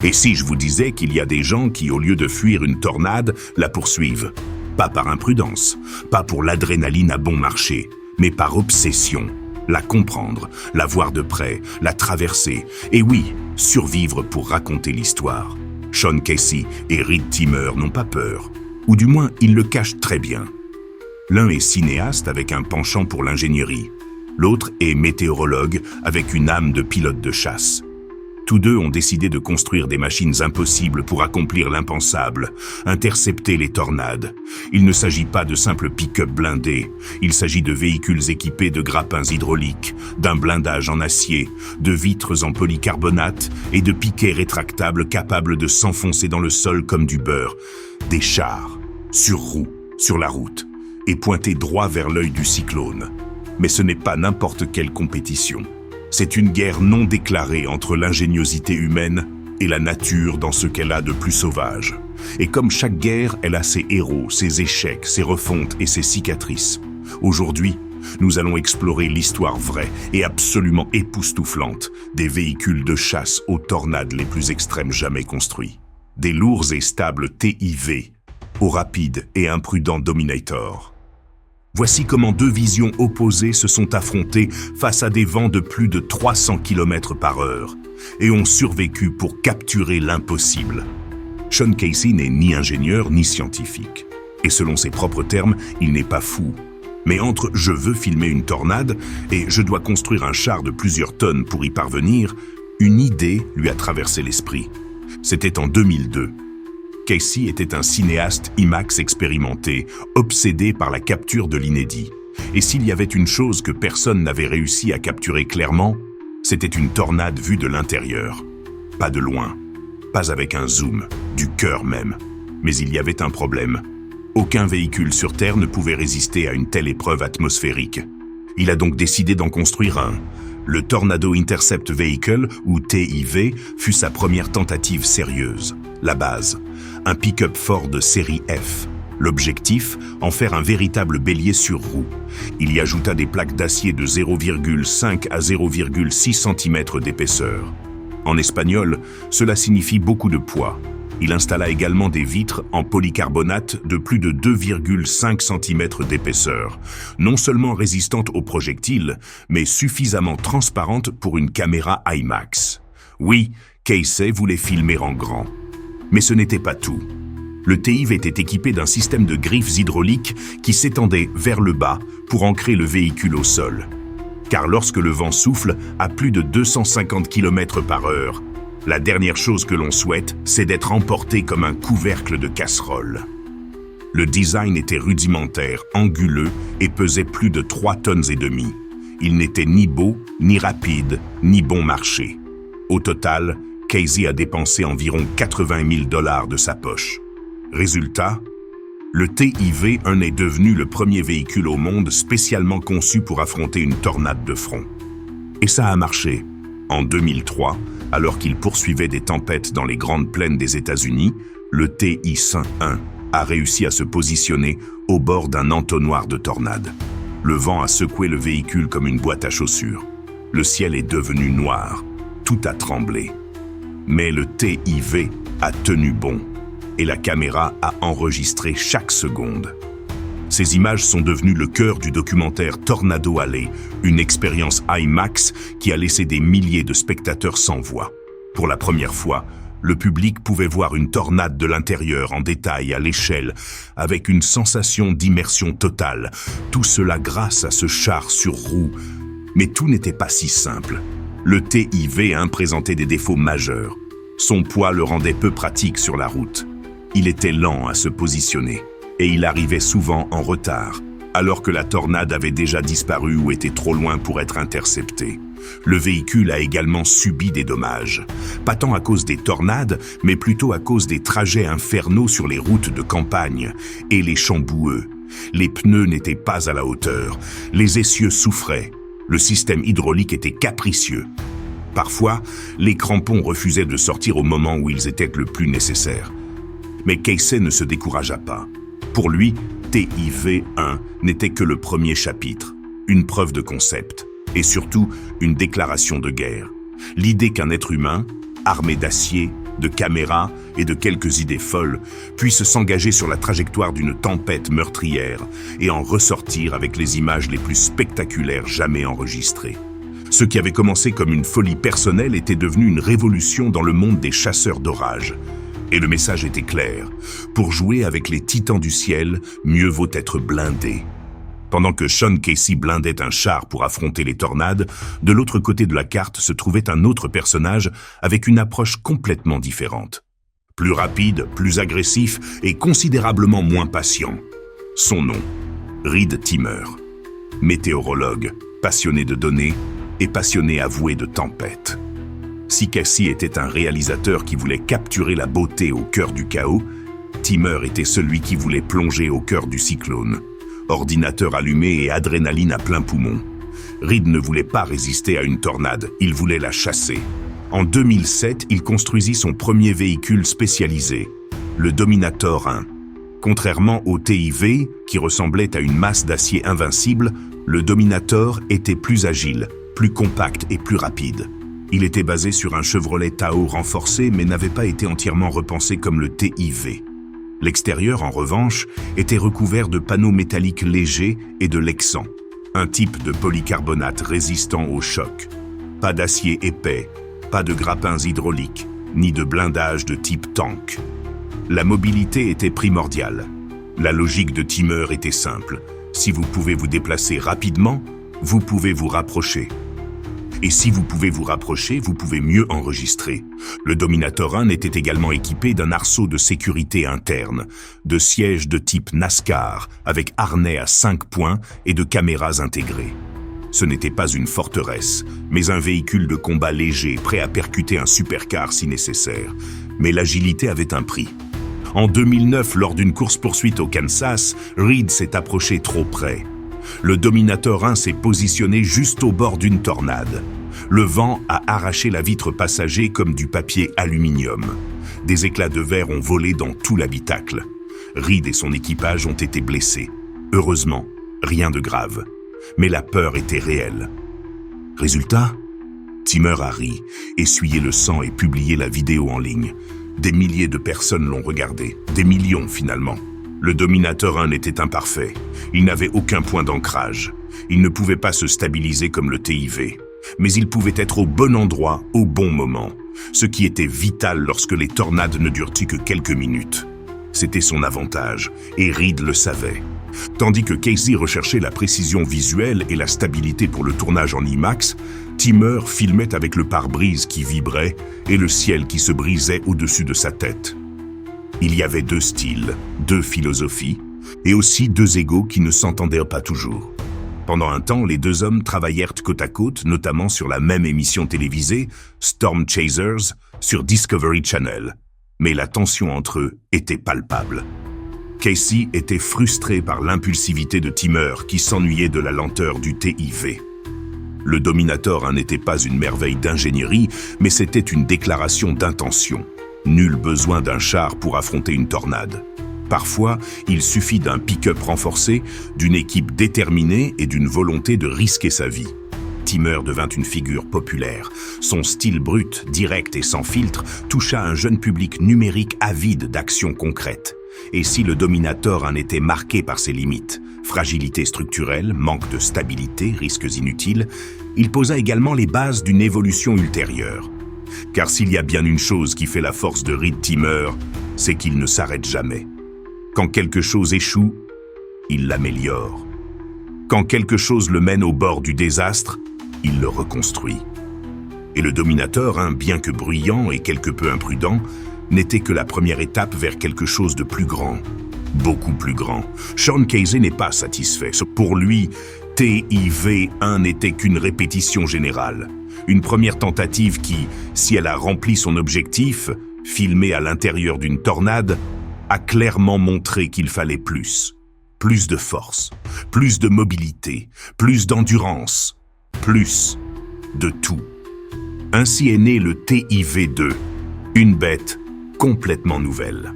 Et si je vous disais qu'il y a des gens qui, au lieu de fuir une tornade, la poursuivent? Pas par imprudence, pas pour l'adrénaline à bon marché, mais par obsession. La comprendre, la voir de près, la traverser, et oui, survivre pour raconter l'histoire. Sean Casey et Reed Timmer n'ont pas peur, ou du moins ils le cachent très bien. L'un est cinéaste avec un penchant pour l'ingénierie, l'autre est météorologue avec une âme de pilote de chasse. Tous deux ont décidé de construire des machines impossibles pour accomplir l'impensable, intercepter les tornades. Il ne s'agit pas de simples pick-up blindés, il s'agit de véhicules équipés de grappins hydrauliques, d'un blindage en acier, de vitres en polycarbonate et de piquets rétractables capables de s'enfoncer dans le sol comme du beurre. Des chars, sur roues, sur la route, et pointés droit vers l'œil du cyclone. Mais ce n'est pas n'importe quelle compétition. C'est une guerre non déclarée entre l'ingéniosité humaine et la nature dans ce qu'elle a de plus sauvage. Et comme chaque guerre, elle a ses héros, ses échecs, ses refontes et ses cicatrices. Aujourd'hui, nous allons explorer l'histoire vraie et absolument époustouflante des véhicules de chasse aux tornades les plus extrêmes jamais construits. Des lourds et stables TIV aux rapides et imprudents Dominator. Voici comment deux visions opposées se sont affrontées face à des vents de plus de 300 km/h et ont survécu pour capturer l'impossible. Sean Casey n'est ni ingénieur ni scientifique. Et selon ses propres termes, il n'est pas fou. Mais entre « je veux filmer une tornade » et « je dois construire un char de plusieurs tonnes pour y parvenir », une idée lui a traversé l'esprit. C'était en 2002. Casey était un cinéaste IMAX expérimenté, obsédé par la capture de l'inédit. Et s'il y avait une chose que personne n'avait réussi à capturer clairement, c'était une tornade vue de l'intérieur. Pas de loin, pas avec un zoom, du cœur même. Mais il y avait un problème. Aucun véhicule sur Terre ne pouvait résister à une telle épreuve atmosphérique. Il a donc décidé d'en construire un. Le Tornado Intercept Vehicle, ou TIV, fut sa première tentative sérieuse. La base, un pick-up Ford de série F. L'objectif, en faire un véritable bélier sur roue. Il y ajouta des plaques d'acier de 0,5 à 0,6 cm d'épaisseur. En espagnol, cela signifie beaucoup de poids. Il installa également des vitres en polycarbonate de plus de 2,5 cm d'épaisseur, non seulement résistantes aux projectiles, mais suffisamment transparentes pour une caméra IMAX. Oui, Casey voulait filmer en grand. Mais ce n'était pas tout. Le TIV était équipé d'un système de griffes hydrauliques qui s'étendait vers le bas pour ancrer le véhicule au sol. Car lorsque le vent souffle à plus de 250 km/h, la dernière chose que l'on souhaite, c'est d'être emporté comme un couvercle de casserole. Le design était rudimentaire, anguleux et pesait plus de 3,5 tonnes. Il n'était ni beau, ni rapide, ni bon marché. Au total, Casey a dépensé environ 80 000 $ de sa poche. Résultat, le TIV-1 est devenu le premier véhicule au monde spécialement conçu pour affronter une tornade de front. Et ça a marché. En 2003, alors qu'il poursuivait des tempêtes dans les grandes plaines des États-Unis, le TI-1 a réussi à se positionner au bord d'un entonnoir de tornade. Le vent a secoué le véhicule comme une boîte à chaussures. Le ciel est devenu noir. Tout a tremblé. Mais le TIV a tenu bon et la caméra a enregistré chaque seconde. Ces images sont devenues le cœur du documentaire Tornado Alley, une expérience IMAX qui a laissé des milliers de spectateurs sans voix. Pour la première fois, le public pouvait voir une tornade de l'intérieur en détail à l'échelle, avec une sensation d'immersion totale. Tout cela grâce à ce char sur roue. Mais tout n'était pas si simple. Le TIV-1 présentait des défauts majeurs. Son poids le rendait peu pratique sur la route. Il était lent à se positionner. Et il arrivait souvent en retard, alors que la tornade avait déjà disparu ou était trop loin pour être interceptée. Le véhicule a également subi des dommages, pas tant à cause des tornades, mais plutôt à cause des trajets infernaux sur les routes de campagne et les champs boueux. Les pneus n'étaient pas à la hauteur, les essieux souffraient, le système hydraulique était capricieux. Parfois, les crampons refusaient de sortir au moment où ils étaient le plus nécessaires. Mais Casey ne se découragea pas. Pour lui, TIV-1 n'était que le premier chapitre, une preuve de concept, et surtout une déclaration de guerre. L'idée qu'un être humain, armé d'acier, de caméras et de quelques idées folles, puisse s'engager sur la trajectoire d'une tempête meurtrière et en ressortir avec les images les plus spectaculaires jamais enregistrées. Ce qui avait commencé comme une folie personnelle était devenu une révolution dans le monde des chasseurs d'orage. Et le message était clair. Pour jouer avec les titans du ciel, mieux vaut être blindé. Pendant que Sean Casey blindait un char pour affronter les tornades, de l'autre côté de la carte se trouvait un autre personnage avec une approche complètement différente. Plus rapide, plus agressif et considérablement moins patient. Son nom, Reed Timmer. Météorologue, passionné de données et passionné avoué de tempêtes. Si Casey était un réalisateur qui voulait capturer la beauté au cœur du chaos, Timmer était celui qui voulait plonger au cœur du cyclone. Ordinateur allumé et adrénaline à plein poumon. Reed ne voulait pas résister à une tornade, il voulait la chasser. En 2007, il construisit son premier véhicule spécialisé, le Dominator 1. Contrairement au TIV, qui ressemblait à une masse d'acier invincible, le Dominator était plus agile, plus compact et plus rapide. Il était basé sur un Chevrolet Tahoe renforcé mais n'avait pas été entièrement repensé comme le TIV. L'extérieur, en revanche, était recouvert de panneaux métalliques légers et de Lexan, un type de polycarbonate résistant au choc. Pas d'acier épais, pas de grappins hydrauliques, ni de blindage de type tank. La mobilité était primordiale. La logique de Timmer était simple. Si vous pouvez vous déplacer rapidement, vous pouvez vous rapprocher. Et si vous pouvez vous rapprocher, vous pouvez mieux enregistrer. Le Dominator 1 était également équipé d'un arceau de sécurité interne, de sièges de type NASCAR, avec harnais à 5 points et de caméras intégrées. Ce n'était pas une forteresse, mais un véhicule de combat léger, prêt à percuter un supercar si nécessaire. Mais l'agilité avait un prix. En 2009, lors d'une course-poursuite au Kansas, Reed s'est approché trop près. Le Dominator 1 s'est positionné juste au bord d'une tornade. Le vent a arraché la vitre passager comme du papier aluminium. Des éclats de verre ont volé dans tout l'habitacle. Reed et son équipage ont été blessés. Heureusement, rien de grave. Mais la peur était réelle. Résultat, Timmer a ri, essuyé le sang et publié la vidéo en ligne. Des milliers de personnes l'ont regardé, des millions finalement. Le Dominator 1 était imparfait. Il n'avait aucun point d'ancrage. Il ne pouvait pas se stabiliser comme le TIV. Mais il pouvait être au bon endroit, au bon moment. Ce qui était vital lorsque les tornades ne durent-ils que quelques minutes. C'était son avantage, et Reed le savait. Tandis que Casey recherchait la précision visuelle et la stabilité pour le tournage en IMAX, Timmer filmait avec le pare-brise qui vibrait et le ciel qui se brisait au-dessus de sa tête. Il y avait deux styles, deux philosophies, et aussi deux égos qui ne s'entendaient pas toujours. Pendant un temps, les deux hommes travaillèrent côte à côte, notamment sur la même émission télévisée, Storm Chasers, sur Discovery Channel. Mais la tension entre eux était palpable. Casey était frustré par l'impulsivité de Timmer qui s'ennuyait de la lenteur du TIV. Le Dominator 1 n'était pas une merveille d'ingénierie, mais c'était une déclaration d'intention. Nul besoin d'un char pour affronter une tornade. Parfois, il suffit d'un pick-up renforcé, d'une équipe déterminée et d'une volonté de risquer sa vie. Timmer devint une figure populaire. Son style brut, direct et sans filtre toucha un jeune public numérique avide d'actions concrètes. Et si le Dominator 1 était marqué par ses limites, fragilité structurelle, manque de stabilité, risques inutiles, il posa également les bases d'une évolution ultérieure. Car s'il y a bien une chose qui fait la force de Reed Timmer, c'est qu'il ne s'arrête jamais. Quand quelque chose échoue, il l'améliore. Quand quelque chose le mène au bord du désastre, il le reconstruit. Et le Dominator, bien que bruyant et quelque peu imprudent, n'était que la première étape vers quelque chose de plus grand. Beaucoup plus grand. Sean Casey n'est pas satisfait. Pour lui, TIV-1 n'était qu'une répétition générale. Une première tentative qui, si elle a rempli son objectif, filmée à l'intérieur d'une tornade, a clairement montré qu'il fallait plus. Plus de force, plus de mobilité, plus d'endurance, plus de tout. Ainsi est né le TIV-2, une bête complètement nouvelle.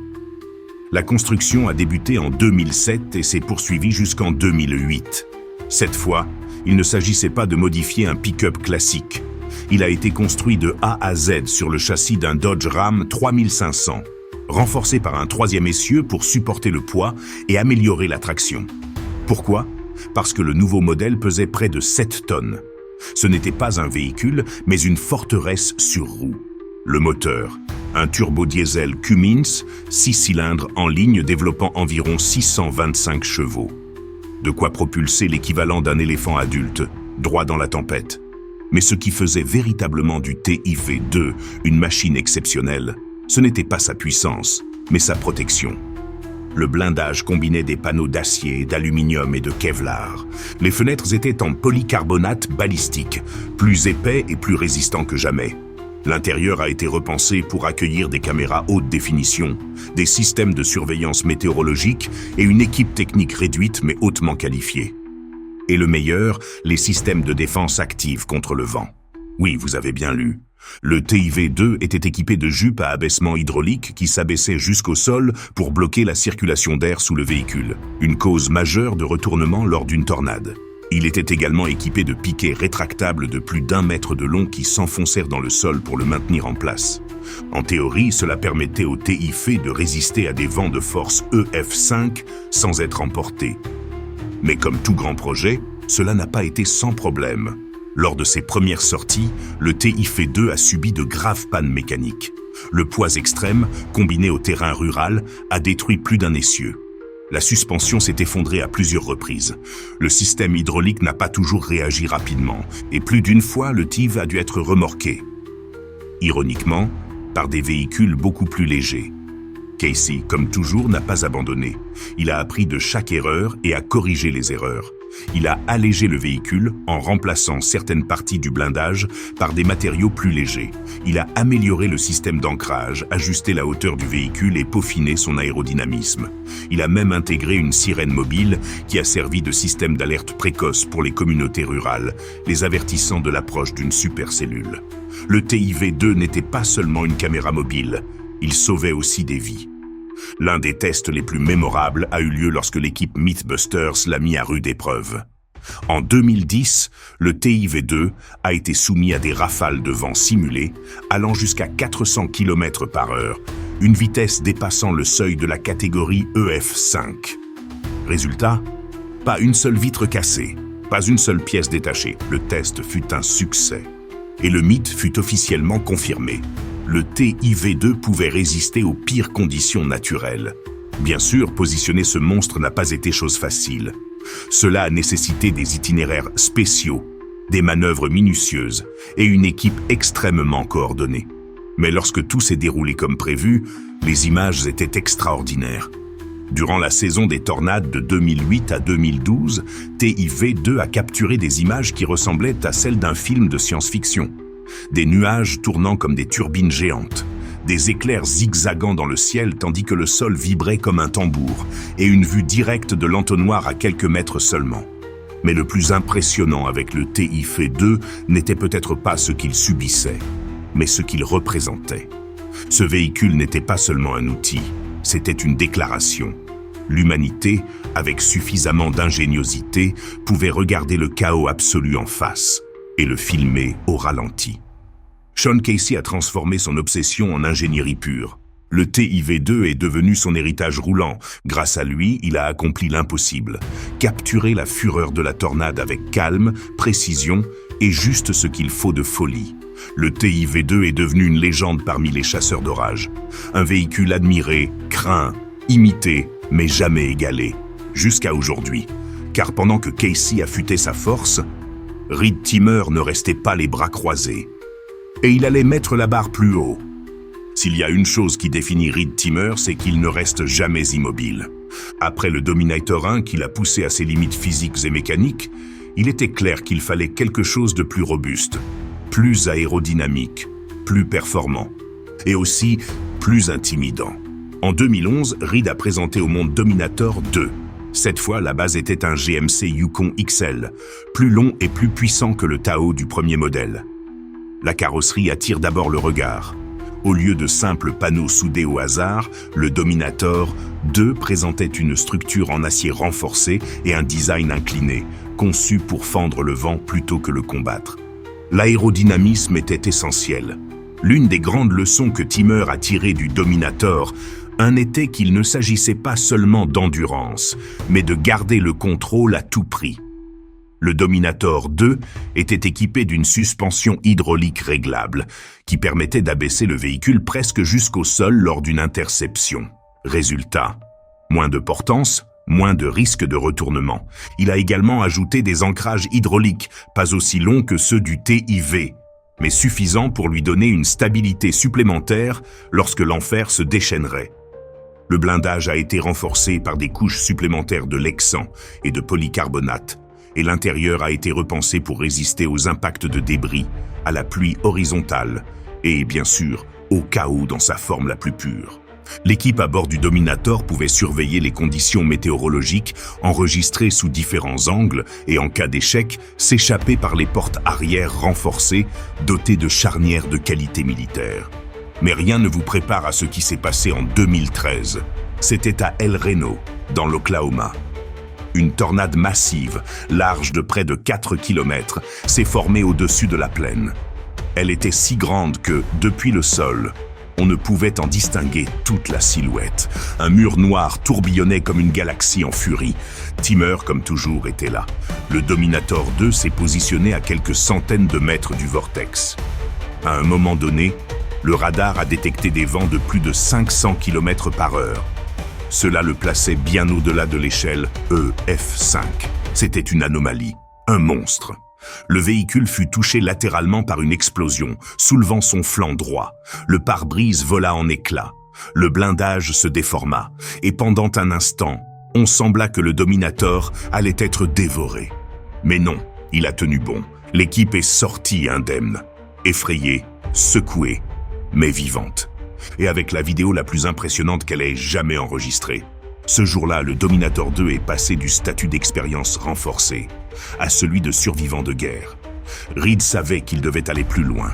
La construction a débuté en 2007 et s'est poursuivie jusqu'en 2008. Cette fois, il ne s'agissait pas de modifier un pick-up classique. Il a été construit de A à Z sur le châssis d'un Dodge Ram 3500, renforcé par un troisième essieu pour supporter le poids et améliorer la traction. Pourquoi? Parce que le nouveau modèle pesait près de 7 tonnes. Ce n'était pas un véhicule, mais une forteresse sur roues. Le moteur, un turbo-diesel Cummins, 6 cylindres en ligne développant environ 625 chevaux. De quoi propulser l'équivalent d'un éléphant adulte, droit dans la tempête. Mais ce qui faisait véritablement du TIV2 une machine exceptionnelle, ce n'était pas sa puissance, mais sa protection. Le blindage combinait des panneaux d'acier, d'aluminium et de Kevlar. Les fenêtres étaient en polycarbonate balistique, plus épais et plus résistants que jamais. L'intérieur a été repensé pour accueillir des caméras haute définition, des systèmes de surveillance météorologique et une équipe technique réduite mais hautement qualifiée. Et le meilleur, les systèmes de défense active contre le vent. Oui, vous avez bien lu. Le TIV2 était équipé de jupes à abaissement hydraulique qui s'abaissaient jusqu'au sol pour bloquer la circulation d'air sous le véhicule, une cause majeure de retournement lors d'une tornade. Il était également équipé de piquets rétractables de plus d'1 mètre de long qui s'enfoncèrent dans le sol pour le maintenir en place. En théorie, cela permettait au TIV de résister à des vents de force EF5 sans être emporté. Mais comme tout grand projet, cela n'a pas été sans problème. Lors de ses premières sorties, le TIV2 a subi de graves pannes mécaniques. Le poids extrême, combiné au terrain rural, a détruit plus d'un essieu. La suspension s'est effondrée à plusieurs reprises. Le système hydraulique n'a pas toujours réagi rapidement, et plus d'une fois, le TIV a dû être remorqué. Ironiquement, par des véhicules beaucoup plus légers. Casey, comme toujours, n'a pas abandonné. Il a appris de chaque erreur et a corrigé les erreurs. Il a allégé le véhicule en remplaçant certaines parties du blindage par des matériaux plus légers. Il a amélioré le système d'ancrage, ajusté la hauteur du véhicule et peaufiné son aérodynamisme. Il a même intégré une sirène mobile qui a servi de système d'alerte précoce pour les communautés rurales, les avertissant de l'approche d'une supercellule. Le TIV2 n'était pas seulement une caméra mobile, il sauvait aussi des vies. L'un des tests les plus mémorables a eu lieu lorsque l'équipe Mythbusters l'a mis à rude épreuve. En 2010, le TIV2 a été soumis à des rafales de vent simulées allant jusqu'à 400 km/h, une vitesse dépassant le seuil de la catégorie EF5. Résultat, pas une seule vitre cassée, pas une seule pièce détachée. Le test fut un succès. Et le mythe fut officiellement confirmé. Le TIV2 pouvait résister aux pires conditions naturelles. Bien sûr, positionner ce monstre n'a pas été chose facile. Cela a nécessité des itinéraires spéciaux, des manœuvres minutieuses et une équipe extrêmement coordonnée. Mais lorsque tout s'est déroulé comme prévu, les images étaient extraordinaires. Durant la saison des tornades de 2008 à 2012, TIV2 a capturé des images qui ressemblaient à celles d'un film de science-fiction. Des nuages tournant comme des turbines géantes, des éclairs zigzagant dans le ciel tandis que le sol vibrait comme un tambour, et une vue directe de l'entonnoir à quelques mètres seulement. Mais le plus impressionnant avec le TIV2 n'était peut-être pas ce qu'il subissait, mais ce qu'il représentait. Ce véhicule n'était pas seulement un outil, c'était une déclaration. L'humanité, avec suffisamment d'ingéniosité, pouvait regarder le chaos absolu en face et le filmer au ralenti. Sean Casey a transformé son obsession en ingénierie pure. Le TIV2 est devenu son héritage roulant. Grâce à lui, il a accompli l'impossible. Capturer la fureur de la tornade avec calme, précision et juste ce qu'il faut de folie. Le TIV2 est devenu une légende parmi les chasseurs d'orage. Un véhicule admiré, craint, imité, mais jamais égalé. Jusqu'à aujourd'hui. Car pendant que Casey affûtait sa force, Reed Timmer ne restait pas les bras croisés. Et il allait mettre la barre plus haut. S'il y a une chose qui définit Reed Timmer, c'est qu'il ne reste jamais immobile. Après le Dominator 1 qui l'a poussé à ses limites physiques et mécaniques, il était clair qu'il fallait quelque chose de plus robuste, plus aérodynamique, plus performant, et aussi plus intimidant. En 2011, Reed a présenté au monde Dominator 2. Cette fois, la base était un GMC Yukon XL, plus long et plus puissant que le Tahoe du premier modèle. La carrosserie attire d'abord le regard. Au lieu de simples panneaux soudés au hasard, le Dominator 2 présentait une structure en acier renforcé et un design incliné, conçu pour fendre le vent plutôt que le combattre. L'aérodynamisme était essentiel. L'une des grandes leçons que Timur a tirées du Dominator était qu'il ne s'agissait pas seulement d'endurance, mais de garder le contrôle à tout prix. Le Dominator 2 était équipé d'une suspension hydraulique réglable, qui permettait d'abaisser le véhicule presque jusqu'au sol lors d'une interception. Résultat, moins de portance, moins de risque de retournement. Il a également ajouté des ancrages hydrauliques, pas aussi longs que ceux du TIV, mais suffisants pour lui donner une stabilité supplémentaire lorsque l'enfer se déchaînerait. Le blindage a été renforcé par des couches supplémentaires de lexan et de polycarbonate, et l'intérieur a été repensé pour résister aux impacts de débris, à la pluie horizontale et, bien sûr, au chaos dans sa forme la plus pure. L'équipe à bord du Dominator pouvait surveiller les conditions météorologiques, enregistrer sous différents angles et, en cas d'échec, s'échapper par les portes arrière renforcées, dotées de charnières de qualité militaire. Mais rien ne vous prépare à ce qui s'est passé en 2013. C'était à El Reno, dans l'Oklahoma. Une tornade massive, large de près de 4 km, s'est formée au-dessus de la plaine. Elle était si grande que, depuis le sol, on ne pouvait en distinguer toute la silhouette. Un mur noir tourbillonnait comme une galaxie en furie. Timur, comme toujours, était là. Le Dominator 2 s'est positionné à quelques centaines de mètres du vortex. À un moment donné, le radar a détecté des vents de plus de 500 km/h. Cela le plaçait bien au-delà de l'échelle EF5. C'était une anomalie, un monstre. Le véhicule fut touché latéralement par une explosion, soulevant son flanc droit. Le pare-brise vola en éclats. Le blindage se déforma, et pendant un instant, on sembla que le Dominator allait être dévoré. Mais non, il a tenu bon. L'équipe est sortie indemne, effrayée, secouée, mais vivante. Et avec la vidéo la plus impressionnante qu'elle ait jamais enregistrée. Ce jour-là, le Dominator 2 est passé du statut d'expérience renforcée à celui de survivant de guerre. Reed savait qu'il devait aller plus loin.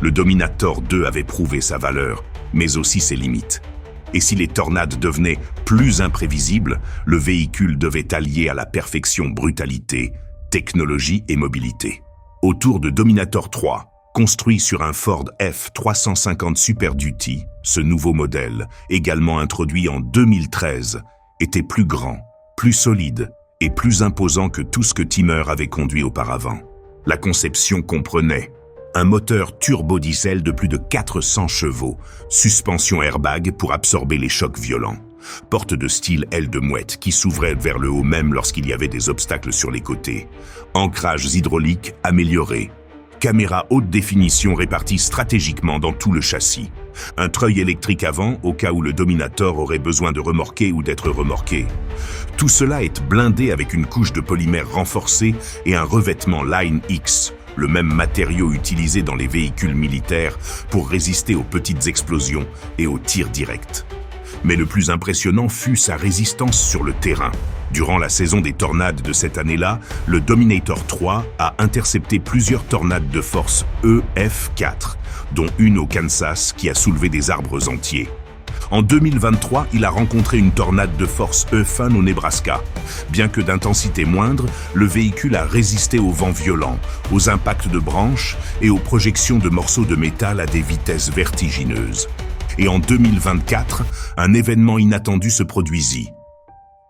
Le Dominator 2 avait prouvé sa valeur, mais aussi ses limites. Et si les tornades devenaient plus imprévisibles, le véhicule devait allier à la perfection brutalité, technologie et mobilité. Autour de Dominator 3, construit sur un Ford F350 Super Duty, ce nouveau modèle, également introduit en 2013, était plus grand, plus solide et plus imposant que tout ce que Timur avait conduit auparavant. La conception comprenait un moteur turbo-diesel de plus de 400 chevaux, suspension airbag pour absorber les chocs violents, porte de style aile de mouette qui s'ouvrait vers le haut même lorsqu'il y avait des obstacles sur les côtés, ancrages hydrauliques améliorés, caméra haute définition répartie stratégiquement dans tout le châssis, un treuil électrique avant au cas où le Dominator aurait besoin de remorquer ou d'être remorqué. Tout cela est blindé avec une couche de polymère renforcée et un revêtement Line X, le même matériau utilisé dans les véhicules militaires pour résister aux petites explosions et aux tirs directs. Mais le plus impressionnant fut sa résistance sur le terrain. Durant la saison des tornades de cette année-là, le Dominator 3 a intercepté plusieurs tornades de force EF4, dont une au Kansas qui a soulevé des arbres entiers. En 2023, il a rencontré une tornade de force E1 au Nebraska. Bien que d'intensité moindre, le véhicule a résisté aux vents violents, aux impacts de branches et aux projections de morceaux de métal à des vitesses vertigineuses. Et en 2024, un événement inattendu se produisit.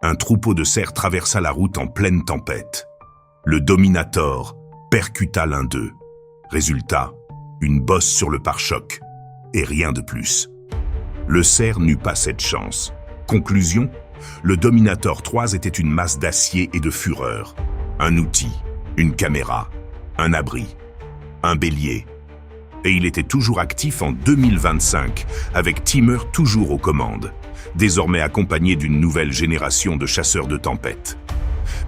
Un troupeau de cerfs traversa la route en pleine tempête. Le Dominator percuta l'un d'eux. Résultat, une bosse sur le pare-choc. Et rien de plus. Le cerf n'eut pas cette chance. Conclusion, le Dominator 3 était une masse d'acier et de fureur. Un outil, une caméra, un abri, un bélier. Et il était toujours actif en 2025, avec Timur toujours aux commandes, désormais accompagné d'une nouvelle génération de chasseurs de tempête.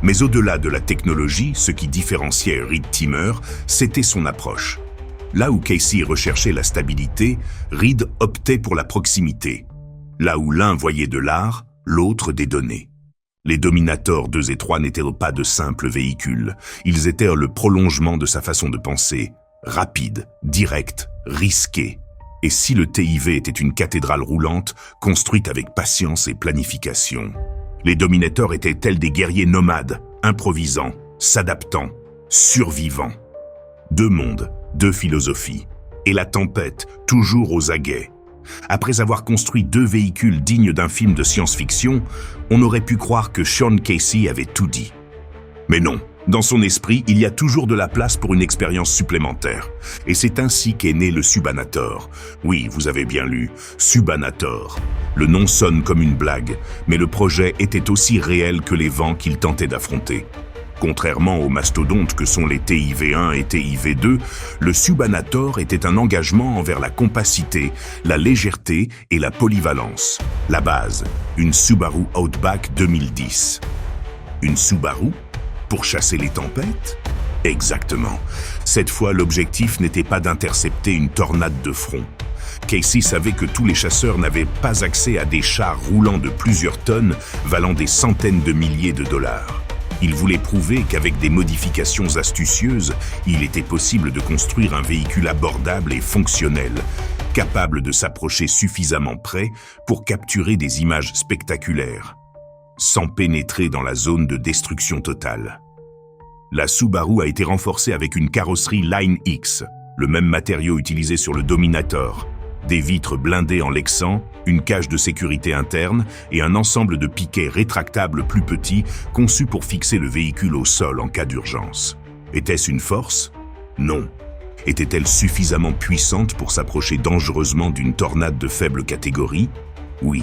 Mais au-delà de la technologie, ce qui différenciait Reed Timur, c'était son approche. Là où Casey recherchait la stabilité, Reed optait pour la proximité. Là où l'un voyait de l'art, l'autre des données. Les Dominator 2 et 3 n'étaient pas de simples véhicules, ils étaient le prolongement de sa façon de penser, rapide, direct, risqué. Et si le TIV était une cathédrale roulante, construite avec patience et planification, les Dominators étaient tels des guerriers nomades, improvisants, s'adaptant, survivants. Deux mondes, 2 philosophies. Et la tempête, toujours aux aguets. Après avoir construit 2 véhicules dignes d'un film de science-fiction, on aurait pu croire que Sean Casey avait tout dit. Mais non, dans son esprit, il y a toujours de la place pour une expérience supplémentaire. Et c'est ainsi qu'est né le Subanator. Oui, vous avez bien lu, Subanator. Le nom sonne comme une blague, mais le projet était aussi réel que les vents qu'il tentait d'affronter. Contrairement aux mastodontes que sont les TIV-1 et TIV-2, le Subanator était un engagement envers la compacité, la légèreté et la polyvalence. La base, une Subaru Outback 2010. Une Subaru ? Pour chasser les tempêtes ? Exactement. Cette fois, l'objectif n'était pas d'intercepter une tornade de front. Casey savait que tous les chasseurs n'avaient pas accès à des chars roulants de plusieurs tonnes, valant des centaines de milliers de dollars. Il voulait prouver qu'avec des modifications astucieuses, il était possible de construire un véhicule abordable et fonctionnel, capable de s'approcher suffisamment près pour capturer des images spectaculaires, sans pénétrer dans la zone de destruction totale. La Subaru a été renforcée avec une carrosserie Line X, le même matériau utilisé sur le Dominator, des vitres blindées en lexan, une cage de sécurité interne et un ensemble de piquets rétractables plus petits conçus pour fixer le véhicule au sol en cas d'urgence. Était-ce une force ? Non. Était-elle suffisamment puissante pour s'approcher dangereusement d'une tornade de faible catégorie ? Oui.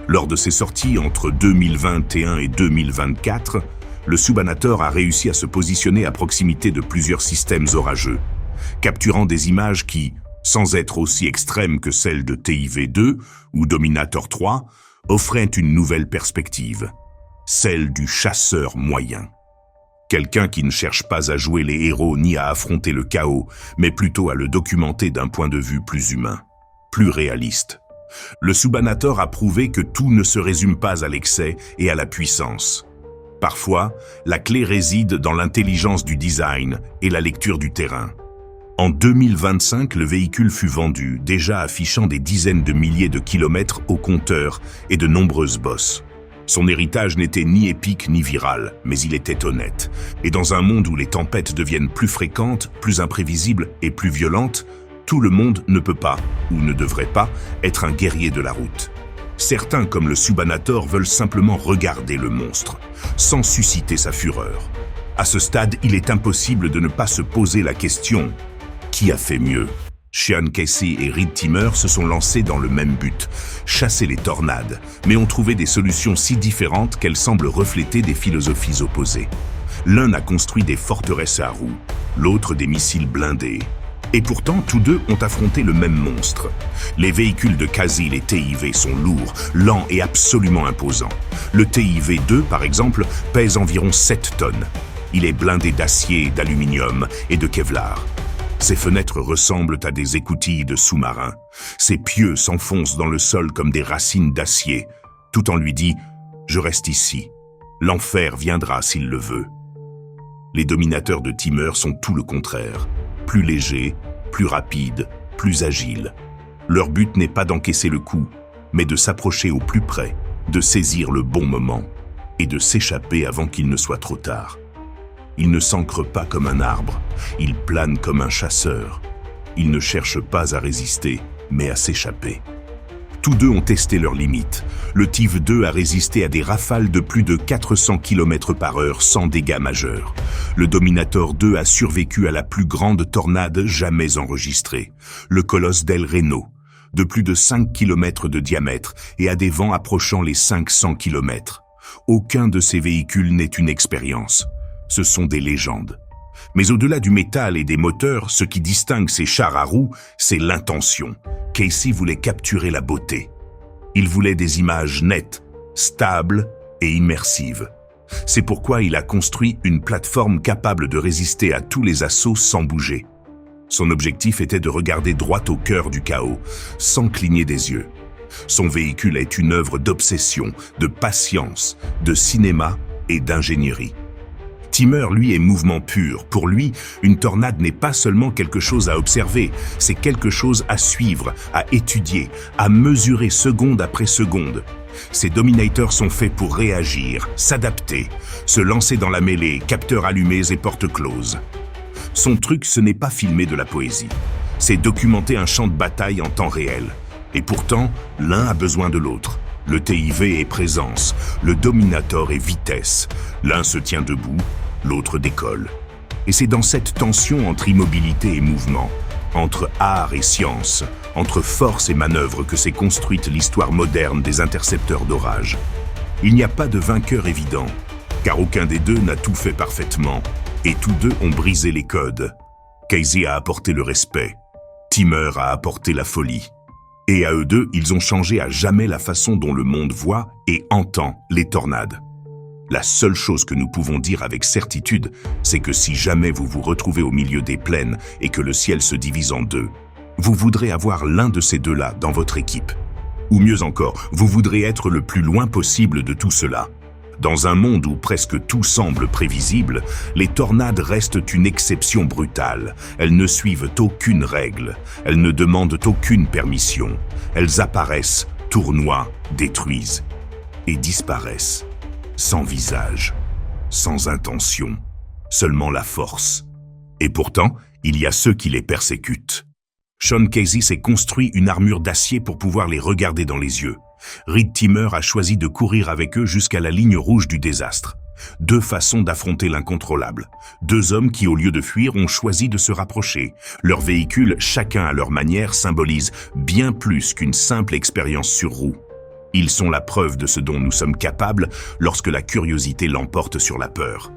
Lors de ses sorties entre 2021 et 2024, le Subanator a réussi à se positionner à proximité de plusieurs systèmes orageux, capturant des images qui, sans être aussi extrêmes que celles de TIV-2 ou Dominator 3, offraient une nouvelle perspective, celle du chasseur moyen. Quelqu'un qui ne cherche pas à jouer les héros ni à affronter le chaos, mais plutôt à le documenter d'un point de vue plus humain, plus réaliste. Le Subanator a prouvé que tout ne se résume pas à l'excès et à la puissance. Parfois, la clé réside dans l'intelligence du design et la lecture du terrain. En 2025, le véhicule fut vendu, déjà affichant des dizaines de milliers de kilomètres au compteur et de nombreuses bosses. Son héritage n'était ni épique ni viral, mais il était honnête. Et dans un monde où les tempêtes deviennent plus fréquentes, plus imprévisibles et plus violentes, tout le monde ne peut pas, ou ne devrait pas, être un guerrier de la route. Certains, comme le Subanator, veulent simplement regarder le monstre, sans susciter sa fureur. À ce stade, il est impossible de ne pas se poser la question: qui a fait mieux ? Sean Casey et Reed Timmer se sont lancés dans le même but, chasser les tornades, mais ont trouvé des solutions si différentes qu'elles semblent refléter des philosophies opposées. L'un a construit des forteresses à roues, l'autre des missiles blindés. Et pourtant, tous deux ont affronté le même monstre. Les véhicules de Casey, les TIV, sont lourds, lents et absolument imposants. Le TIV-2, par exemple, pèse environ 7 tonnes. Il est blindé d'acier, d'aluminium et de Kevlar. Ses fenêtres ressemblent à des écoutilles de sous-marins. Ses pieux s'enfoncent dans le sol comme des racines d'acier. Tout en lui dit « Je reste ici. L'enfer viendra s'il le veut. » Les dominateurs de Timmer sont tout le contraire. Plus légers, plus rapides, plus agiles. Leur but n'est pas d'encaisser le coup, mais de s'approcher au plus près, de saisir le bon moment et de s'échapper avant qu'il ne soit trop tard. Il ne s'ancre pas comme un arbre, il plane comme un chasseur. Il ne cherche pas à résister, mais à s'échapper. Tous deux ont testé leurs limites. Le TIV-2 a résisté à des rafales de plus de 400 km/h sans dégâts majeurs. Le Dominator 2 a survécu à la plus grande tornade jamais enregistrée, le Colosse d'El Reno, de plus de 5 km de diamètre et à des vents approchant les 500 km. Aucun de ces véhicules n'est une expérience. Ce sont des légendes. Mais au-delà du métal et des moteurs, ce qui distingue ces chars à roues, c'est l'intention. Casey voulait capturer la beauté. Il voulait des images nettes, stables et immersives. C'est pourquoi il a construit une plateforme capable de résister à tous les assauts sans bouger. Son objectif était de regarder droit au cœur du chaos, sans cligner des yeux. Son véhicule est une œuvre d'obsession, de patience, de cinéma et d'ingénierie. Timmer, lui, est mouvement pur. Pour lui, une tornade n'est pas seulement quelque chose à observer, c'est quelque chose à suivre, à étudier, à mesurer seconde après seconde. Ces Dominators sont faits pour réagir, s'adapter, se lancer dans la mêlée, capteurs allumés et portes closes. Son truc, ce n'est pas filmer de la poésie. C'est documenter un champ de bataille en temps réel. Et pourtant, l'un a besoin de l'autre. Le TIV est présence, le Dominator est vitesse. L'un se tient debout, l'autre décolle. Et c'est dans cette tension entre immobilité et mouvement, entre art et science, entre force et manœuvre que s'est construite l'histoire moderne des intercepteurs d'orage. Il n'y a pas de vainqueur évident, car aucun des deux n'a tout fait parfaitement, et tous deux ont brisé les codes. Casey a apporté le respect, Timmer a apporté la folie. Et à eux deux, ils ont changé à jamais la façon dont le monde voit et entend les tornades. La seule chose que nous pouvons dire avec certitude, c'est que si jamais vous vous retrouvez au milieu des plaines et que le ciel se divise en deux, vous voudrez avoir l'un de ces deux-là dans votre équipe. Ou mieux encore, vous voudrez être le plus loin possible de tout cela. Dans un monde où presque tout semble prévisible, les tornades restent une exception brutale. Elles ne suivent aucune règle, elles ne demandent aucune permission. Elles apparaissent, tournoient, détruisent et disparaissent. Sans visage, sans intention, seulement la force. Et pourtant, il y a ceux qui les persécutent. Sean Casey s'est construit une armure d'acier pour pouvoir les regarder dans les yeux. Reed Timmer a choisi de courir avec eux jusqu'à la ligne rouge du désastre. Deux façons d'affronter l'incontrôlable. Deux hommes qui, au lieu de fuir, ont choisi de se rapprocher. Leurs véhicules, chacun à leur manière, symbolisent bien plus qu'une simple expérience sur roue. Ils sont la preuve de ce dont nous sommes capables lorsque la curiosité l'emporte sur la peur.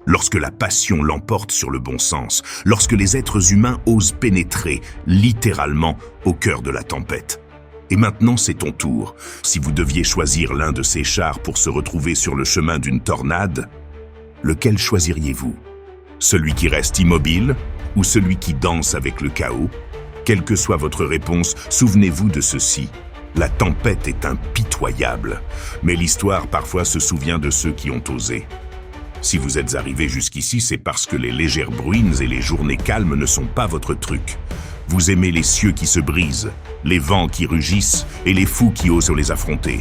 Lorsque la passion l'emporte sur le bon sens, lorsque les êtres humains osent pénétrer, littéralement, au cœur de la tempête. Et maintenant, c'est ton tour. Si vous deviez choisir l'un de ces chars pour se retrouver sur le chemin d'une tornade, lequel choisiriez-vous? Celui qui reste immobile ou celui qui danse avec le chaos? Quelle que soit votre réponse, souvenez-vous de ceci. La tempête est impitoyable, mais l'histoire parfois se souvient de ceux qui ont osé. Si vous êtes arrivé jusqu'ici, c'est parce que les légères bruines et les journées calmes ne sont pas votre truc. Vous aimez les cieux qui se brisent, les vents qui rugissent et les fous qui osent les affronter.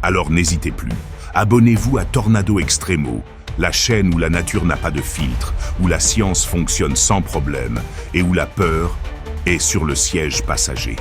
Alors n'hésitez plus. Abonnez-vous à Tornado Extremo, la chaîne où la nature n'a pas de filtre, où la science fonctionne sans problème et où la peur est sur le siège passager.